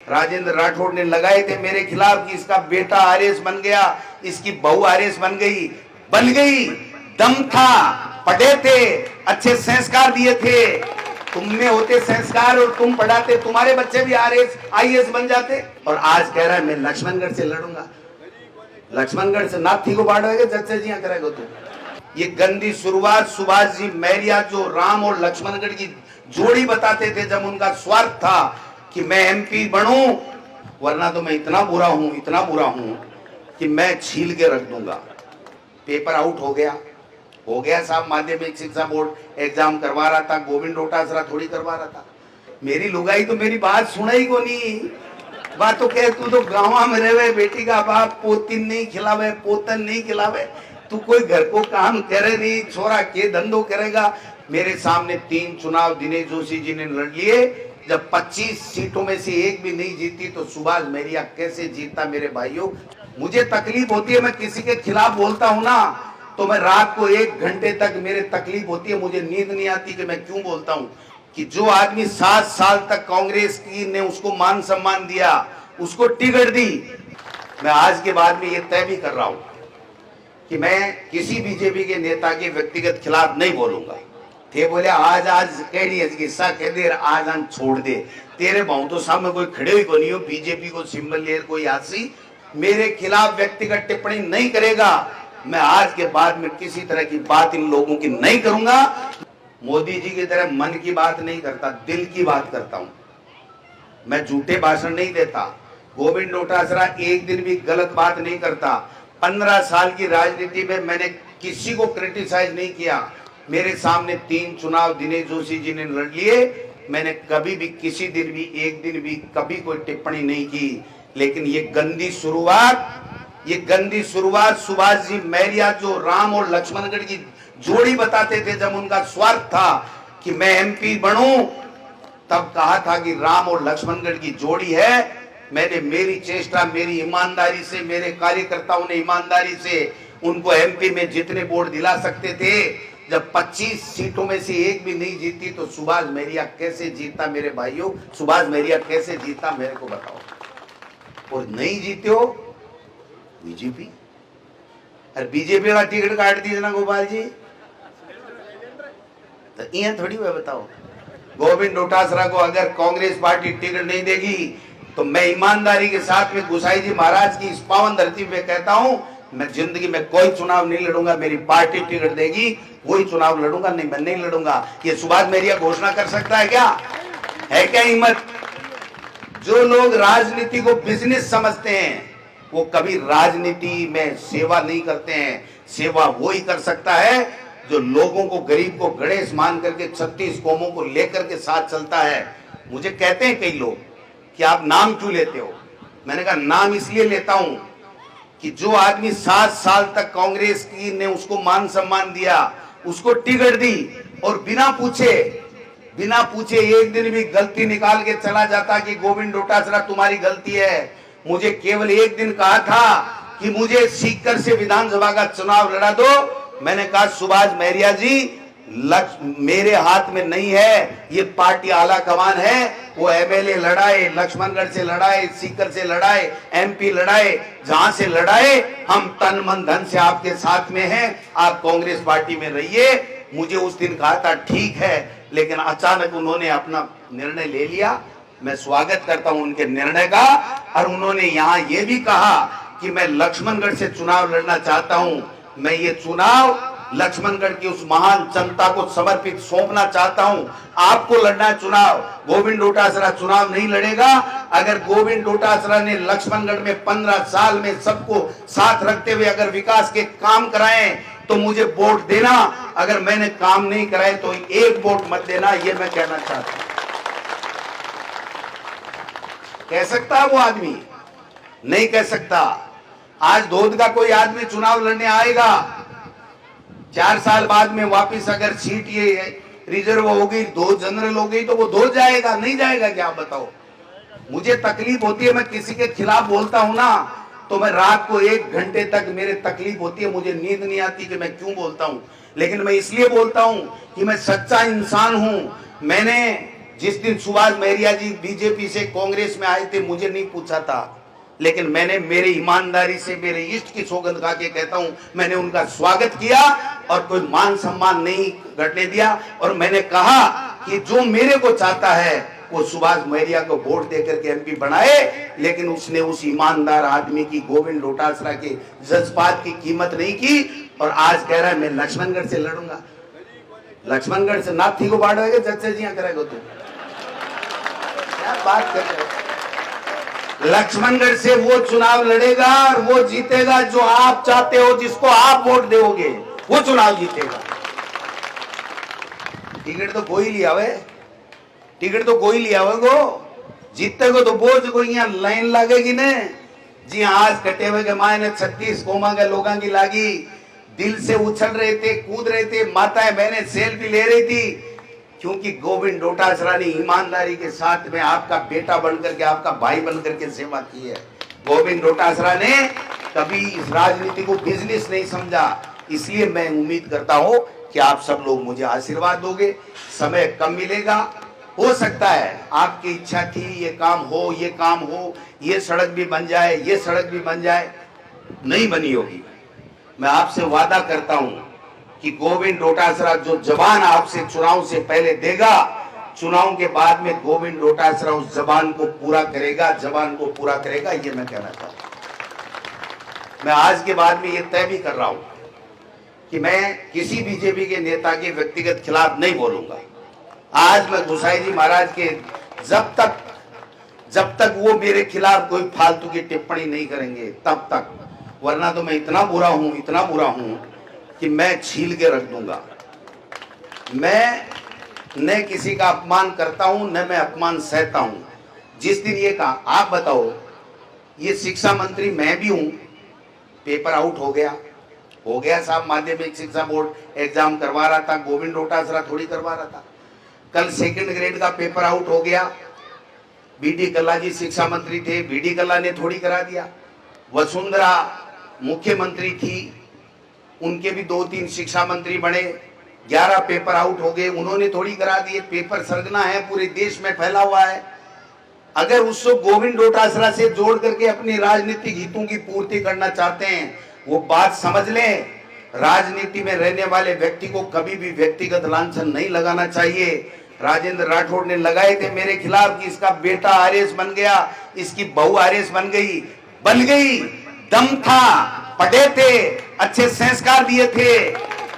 राजेंद्र राठौड़ ने लगाए थे मेरे खिलाफ कि इसका बेटा आरएस बन गया, इसकी बहू आरएस बन गई। दम था, पढ़े थे, अच्छे संस्कार दिए थे। तुम में होते संस्कार और तुम पढ़ाते, तुम्हारे बच्चे भी आरएस आईएएस बन जाते। और आज कह रहा है मैं लक्ष्मणगढ़ से लड़ूंगा। लक्ष्मणगढ़ से नाथी को बांटोगे, चर्चा जी करेगा तू। ये गंदी शुरुआत सुभाष जी मैरिया जो राम और लक्ष्मणगढ़ की जोड़ी बताते थे जब उनका स्वार्थ था कि मैं एमपी बनूं, वरना तो मैं इतना बुरा हूं कि मैं छील के रख दूंगा। पेपर आउट हो गया साहब। माध्यमिक शिक्षा बोर्ड एग्जाम करवा रहा था, गोविंद डोटासरा थोड़ी करवा रहा था। मेरी लुगाई तो मेरी बात सुना ही को नहीं। बात तो कह तू तो गाँव में रहे, बेटी का बाप पोतिन नहीं खिलावे, पोतन नहीं खिलावे, तू कोई घर को काम करे नहीं, छोरा के धंधो करेगा। मेरे सामने 3 चुनाव दिनेश जोशी जी ने लड़ लिए। जब 25 सीटों में से एक भी नहीं जीती तो सुभाष मैरिया कैसे जीता? मेरे भाइयों, मुझे तकलीफ होती है, मैं किसी के खिलाफ बोलता हूं ना तो मैं रात को 1 घंटे तक मेरे तकलीफ होती है, मुझे नींद नहीं आती कि मैं क्यों बोलता हूं कि जो आदमी 7 साल तक कांग्रेस की ने उसको मान सम्मान दिया, उसको टिकट दी। मैं आज के बाद में ये तय भी कर रहा हूं कि मैं किसी बीजेपी के नेता के व्यक्तिगत खिलाफ नहीं बोलूंगा। थे बोले आज कहनी किस्सा कह दे, आज हम छोड़ दे। तेरे भाव तो सामने कोई खड़े हुई को नहीं हो, बीजेपी को सिंबल ले कोई आसी मेरे खिलाफ व्यक्तिगत टिप्पणी नहीं करेगा। मैं आज के बाद में किसी तरह की बात इन लोगों की नहीं करूंगा। मोदी जी की तरह मन की बात नहीं करता, दिल की बात करता हूं। मैं झूठे भाषण नहीं देता। गोविंद डोटासरा एक दिन भी गलत बात नहीं करता। 15 साल की राजनीति में मैंने किसी को क्रिटिसाइज नहीं किया। मेरे सामने 3 चुनाव दिनेश जोशी जी ने लड़ लिए। मैंने कभी भी किसी दिन भी एक दिन भी कभी कोई टिप्पणी नहीं की। लेकिन ये गंदी शुरुआत सुभाष जी मैरिया जो राम और लक्ष्मणगढ़ की जोड़ी बताते थे जब उनका स्वार्थ था कि मैं एमपी बनूं, तब कहा था कि राम और लक्ष्मणगढ़ की जोड़ी है। मैंने मेरी चेष्टा, मेरी ईमानदारी से, मेरे कार्यकर्ताओं ने ईमानदारी से उनको एमपी में जितने वोट दिला सकते थे। जब 25 सीटों में से एक भी नहीं जीती तो सुभाष मैरिया कैसे जीता? मेरे भाइयों, सुभाष मैरिया कैसे जीता मेरे को बताओ। और नहीं जीते हो बीजेपी, अरे बीजेपी का टिकट काट दीजिए ना गोपाल जी, तो ये थोड़ी हुआ बताओ। गोविंद डोटासरा को अगर कांग्रेस पार्टी टिकट नहीं देगी तो मैं ईमानदारी के साथ में गुसाई जी महाराज की इस पावन धरती पे कहता हूं, मैं जिंदगी में कोई चुनाव नहीं लड़ूंगा। मेरी पार्टी टिकट देगी वही चुनाव लड़ूंगा, नहीं मैं नहीं लड़ूंगा। ये सुभाष मैरिया घोषणा कर सकता है क्या? है क्या हिम्मत? जो लोग राजनीति को बिजनेस समझते हैं वो कभी राजनीति में सेवा नहीं करते हैं। सेवा वो ही कर सकता है जो लोगों को, गरीब को गणेश मान करके 36 कौमों को लेकर के साथ चलता है। मुझे कहते हैं कई लोग कि आप नाम क्यों लेते हो? मैंने कहा नाम इसलिए लेता हूं कि जो आदमी 7 साल तक कांग्रेस की ने उसको मान सम्मान दिया, उसको टिकट दी और बिना पूछे एक दिन भी गलती निकाल के चला जाता कि गोविंद डोटासरा तुम्हारी गलती है। मुझे केवल एक दिन कहा था कि मुझे सीकर से विधानसभा का चुनाव लड़ा दो। मैंने कहा सुभाष मैरिया जी, मेरे हाथ में नहीं है, ये पार्टी आला कमान है। वो एमएलए लड़ाए, लक्ष्मणगढ़ से लड़ाए, सीकर से लड़ाए, एमपी लड़ाए, जहां से लड़ाए, हम तन मन धन से आपके साथ में हैं। आप कांग्रेस पार्टी में रहिए। मुझे उस दिन कहा था ठीक है, लेकिन अचानक उन्होंने अपना निर्णय ले लिया। मैं स्वागत करता हूं उनके निर्णय का। और उन्होंने यहाँ ये भी कहा कि मैं लक्ष्मणगढ़ से चुनाव लड़ना चाहता हूं। मैं ये चुनाव लक्ष्मणगढ़ की उस महान जनता को समर्पित सौंपना चाहता हूं। आपको लड़ना है चुनाव, गोविंद डोटासरा चुनाव नहीं लड़ेगा। अगर गोविंद डोटासरा ने लक्ष्मणगढ़ में 15 साल में सबको साथ रखते हुए अगर विकास के काम कराए तो मुझे वोट देना। अगर मैंने काम नहीं कराए तो एक वोट मत देना। ये मैं कहना चाहता हूं। कह सकता है वो आदमी? नहीं कह सकता। आज धोद का कोई आदमी चुनाव लड़ने आएगा, 4 साल बाद में वापिस अगर सीट ये रिजर्व हो गई, 2 जनरल हो गई, तो वो 2 जाएगा, नहीं जाएगा क्या? आप बताओ। मुझे तकलीफ होती है, मैं किसी के खिलाफ बोलता हूं ना तो मैं रात को 1 घंटे तक मेरे तकलीफ होती है, मुझे नींद नहीं आती कि मैं क्यों बोलता हूं। लेकिन मैं इसलिए बोलता हूं कि मैं सच्चा इंसान हूं। मैंने जिस दिन सुभाष महरिया जी बीजेपी से कांग्रेस में आए थे, मुझे नहीं पूछा था, लेकिन मैंने मेरी ईमानदारी से मेरे इष्ट की सौगंध खा के कहता हूं, मैंने उनका स्वागत किया और कोई मान सम्मान नहीं घटने दिया। और मैंने कहा कि जो मेरे को चाहता है वो सुभाष महरिया को वोट देकर के एमपी बनाए, लेकिन उसने उस ईमानदार आदमी की, गोविंद डोटासरा के जज्बात की कीमत नहीं की। और आज कह रहा है मैं लक्ष्मणगढ़ से लड़ूंगा। लक्ष्मणगढ़ से नाथी को बांटेगा, जज जी करेगा तू? क्या बात कर रहे हो? लक्ष्मणगढ़ से वो चुनाव लड़ेगा और वो जीतेगा जो आप चाहते हो, जिसको आप वोट दोगे वो चुनाव जीतेगा। टिकट तो कोई लिया हुआ, टिकट तो कोई लिया हुआ को जीतते को तो बोझ को यहाँ लाइन लगेगी ने जी। आज कटे हुए के मायने 36 कोमा के लोगों की लागी, दिल से उछल रहे थे, कूद रहे थे, माताएं बहनें सेल्फी ले रही थी, क्योंकि गोविंद डोटासरा ने ईमानदारी के साथ में आपका बेटा बनकर के, आपका भाई बनकर के सेवा की है। गोविंद डोटासरा ने कभी इस राजनीति को बिजनेस नहीं समझा। इसलिए मैं उम्मीद करता हूं कि आप सब लोग मुझे आशीर्वाद दोगे। समय कम मिलेगा, हो सकता है आपकी इच्छा थी ये काम हो, ये काम हो, ये सड़क भी बन जाए, ये सड़क भी बन जाए, नहीं बनी होगी। मैं आपसे वादा करता हूं कि गोविंद डोटासरा जो जबान आपसे चुनाव से पहले देगा, चुनाव के बाद में गोविंद डोटासरा उस जबान को पूरा करेगा, जबान को पूरा करेगा। ये मैं कहना चाहता हूं। मैं आज के बाद में ये तय भी कर रहा हूं कि मैं किसी बीजेपी के नेता के व्यक्तिगत खिलाफ नहीं बोलूंगा। आज मैं गोसाई जी महाराज के जब तक वो मेरे खिलाफ कोई फालतू की टिप्पणी नहीं करेंगे तब तक, वरना तो मैं इतना बुरा हूं कि मैं छील के रख दूंगा। मैं न किसी का अपमान करता हूं, न मैं अपमान सहता हूं। जिस दिन ये कहा, आप बताओ, ये शिक्षा मंत्री मैं भी हूं, पेपर आउट हो गया साहब, माध्यमिक शिक्षा बोर्ड एग्जाम करवा रहा था, गोविंद डोटासरा थोड़ी करवा रहा था। कल सेकंड ग्रेड का पेपर आउट हो गया, बीडी कल्ला जी शिक्षा मंत्री थे, बीडी कल्ला ने थोड़ी करा दिया। वसुंधरा मुख्यमंत्री थी, उनके भी 2-3 शिक्षा मंत्री बने, 11 पेपर आउट हो गए, उन्होंने थोड़ी करा दिए। पेपर सरगना है, पूरे देश में फैला हुआ है। अगर उसको गोविंद डोटासरा से जोड़ करके अपनी राजनीतिक हितों की पूर्ति करना चाहते हैं, वो बात समझ लें। राजनीति में रहने वाले व्यक्ति को कभी भी व्यक्तिगत लांछन नहीं लगाना चाहिए। राजेंद्र राठौड़ ने लगाए थे मेरे खिलाफ कि इसका बेटा आरएस बन गया, इसकी बहू आरएस बन गई। दम था, पढ़े थे, अच्छे संस्कार दिए थे।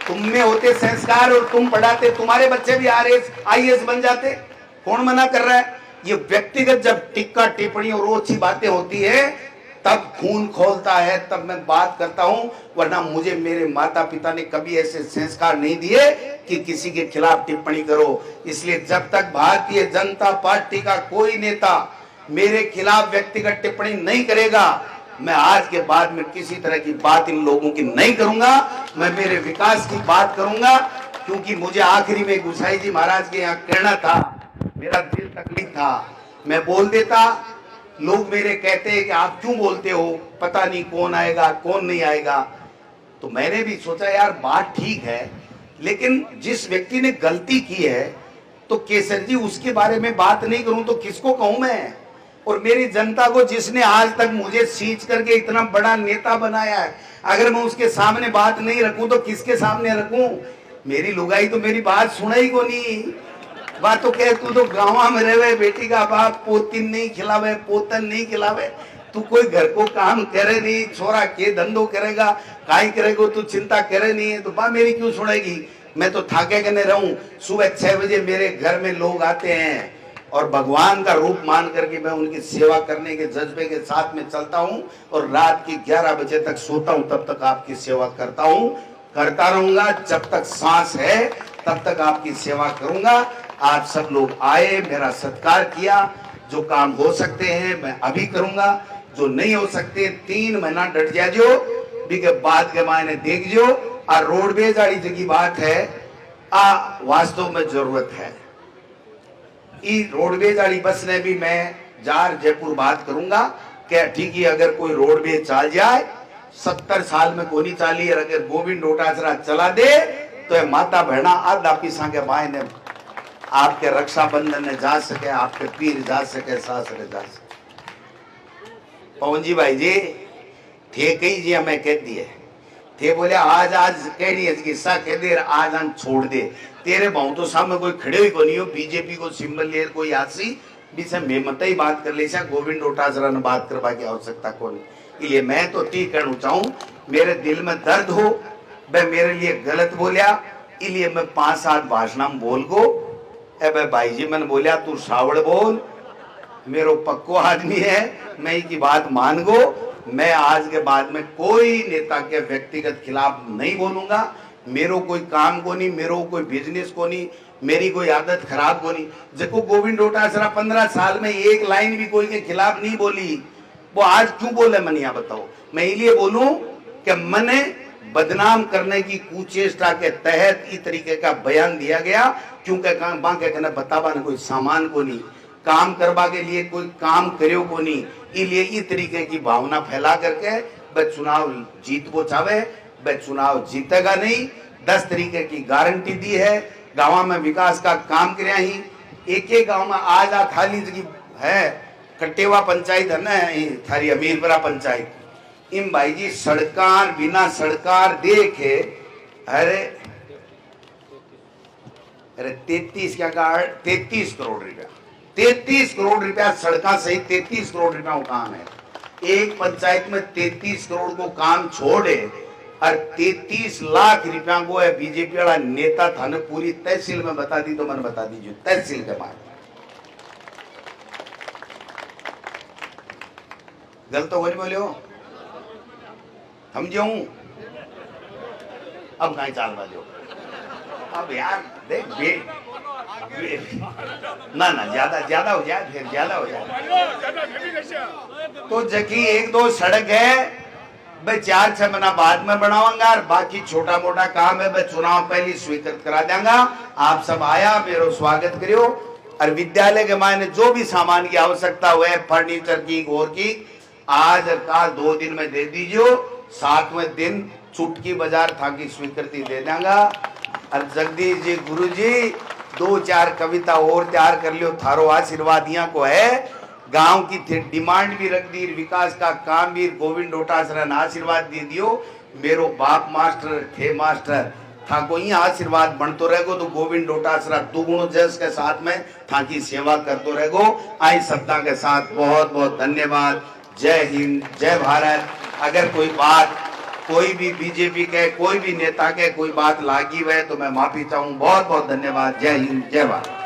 तुम में होते संस्कार और तुम पढ़ाते, तुम्हारे बच्चे भी आरएस आईएएस बन जाते। कौन मना कर रहा है? ये व्यक्तिगत जब टिक्का टिप्पणी और ओछी बातें होती है तब खून खोलता है, तब मैं बात करता हूं। वरना मुझे मेरे माता पिता ने कभी ऐसे संस्कार नहीं दिए कि किसी के खिलाफ टिप्पणी करो। इसलिए जब तक भारतीय जनता पार्टी का कोई नेता मेरे खिलाफ व्यक्तिगत टिप्पणी नहीं करेगा, मैं आज के बाद में किसी तरह की बात इन लोगों की नहीं करूंगा। मैं मेरे विकास की बात करूंगा, क्योंकि मुझे आखिरी में गोसाई जी महाराज के यहाँ कहना था, मेरा दिल तकलीफ था, मैं बोल देता। लोग मेरे कहते हैं कि आप क्यों बोलते हो, पता नहीं कौन आएगा कौन नहीं आएगा। तो मैंने भी सोचा यार बात ठीक है, लेकिन जिस व्यक्ति ने गलती की है तो केसर जी उसके बारे में बात नहीं करूं तो किसको कहूं मैं? और मेरी जनता को जिसने आज तक मुझे सींच करके इतना बड़ा नेता बनाया है, अगर मैं उसके सामने बात नहीं रखूं तो किसके सामने रखूं? मेरी लुगाई तो मेरी बात सुना ही को नहीं। बात तो कह, तू तो गाँव में रहे, बेटी का बाप पोतिन नहीं खिलावे, पोतन नहीं खिलावे, तू कोई घर को काम करे नहीं, छोरा के धंधो करेगा, काई करेगा, तू चिंता करे नहीं है, तो बा मेरी क्यों सुनेगी? मैं तो थाके कने रहूं। सुबह 6 बजे मेरे घर में लोग आते हैं और भगवान का रूप मान करके मैं उनकी सेवा करने के जज्बे के साथ में चलता हूं, और रात की 11 बजे तक सोता हूं, तब तक आपकी सेवा करता हूं, करता रहूंगा। जब तक सांस है तब तक आपकी सेवा करूंगा। आप सब लोग आए, मेरा सत्कार किया। जो काम हो सकते हैं मैं अभी करूंगा, जो नहीं हो सकते 3 महीना डट जाजो, बिके बाद के मायने देख जो। आ रोडवेज वाली जगह बात है, वास्तव में जरूरत है। ई रोडवेज वाली बस ने भी मैं जार जयपुर बात करूंगा क्या ठीक है, अगर कोई रोडवेज चल जाए 70 साल में कोई नहीं चाली, और अगर गोविंद डोटासरा चला दे तो माता बहना आधा पीसा के मायने आपके रक्षाबंधन ने जा सके, आपके पीर जा सके, सासरे जा सके। पवन जी भाई जी थे कही जी हमें कह दिए थे, बोले आज आज कह रही है किस्सा कह दे, आज हम छोड़ दे। तेरे भाव तो सामने कोई खड़े हुई को नहीं हो, बीजेपी को सिंबल ले कोई आसी बीच में मत ही बात कर ले, गोविंद डोटासरा ने बात करवा की आवश्यकता कौन। इसलिए मैं तो ती कहना चाहूँ, मेरे दिल में दर्द हो, वह मेरे लिए गलत बोलिया, इसलिए मैं 5-7 भाषण बोल गो। ए भाई जी मैंने बोलिया तू सावड़ बोल, मेरो पक्को आदमी है, मैं की बात मान गो। मैं आज के बाद में कोई नेता के व्यक्तिगत खिलाफ नहीं बोलूंगा। मेरो कोई काम को नहीं, मेरो कोई बिजनेस को नहीं, मेरी कोई आदत खराब को नहीं। देखो गोविंद डोटासरा 15 साल में एक लाइन भी कोई के खिलाफ नहीं बोली, वो आज क्यों बोले मन यहाँ बताओ। मैं इसलिए बोलूं कि मैंने बदनाम करने की कुचेष्टा के तहत इस तरीके का बयान दिया गया, क्योंकि बांके कहना बतावा कोई सामान को नहीं, काम करवा के लिए कोई काम करो को नहीं, इसलिए इस तरीके की भावना फैला करके वह चुनाव जीत को चाहे, वह चुनाव जीतेगा नहीं। 10 तरीके की गारंटी दी है, गाँव में विकास का काम कराया ही। एक गांव में आज आ खाली जगह है, कटेवा पंचायत है ना, थारी अमीरपुरा पंचायत, इन भाई जी सड़कार बिना सड़कार देखे, अरे 33 क्या कहा, 33 करोड़ रुपया, 33 करोड़ रुपया सड़का सहित 33 करोड़ रुपया वो काम है। एक पंचायत में 33 करोड़ को काम छोड़े और 33 लाख रुपया को है बीजेपी वाला नेता था ने पूरी तहसील में बता दी, तो मैंने बता दीजिए तहसील के बाद गलत तो वही बोले हो, समझे हूं। अब कहीं चाल बाजो, अब यार देख ना ज्यादा हो जाए, फिर ज्यादा हो जाए। तो जबकि 1-2 सड़क है भाई 4-6 महीना बाद में बनाऊंगा, और बाकी छोटा मोटा काम है मैं चुनाव पहले स्वीकृत करा दूंगा। आप सब आया, मेरा स्वागत करियो। और विद्यालय के मायने जो भी सामान की आवश्यकता हुए, फर्नीचर की, घोर की, आज का 2 दिन में दे दीजिए। 7वें दिन चुटकी बाजार था की स्वीकृति दे देंगा। और जगदीश जी गुरु जी 2-4 कविता और तैयार कर लियो, थारो आशीर्वाद यहाँ को है। गांव की डिमांड भी रख दी, विकास का काम भी गोविंद डोटासरा ने आशीर्वाद दे दियो। मेरो बाप मास्टर थे, मास्टर था को ही आशीर्वाद बनतो रहेगो, तो गोविंद डोटासरा दुगुण जस के साथ में था की सेवा करतो रहेगो। आई शब्दा के साथ बहुत बहुत धन्यवाद। जय हिंद, जय भारत। अगर कोई बात कोई भी बीजेपी के कोई भी नेता के कोई बात लागी हुए तो मैं माफी चाहूँ। बहुत बहुत धन्यवाद। जय हिंद, जय भारत।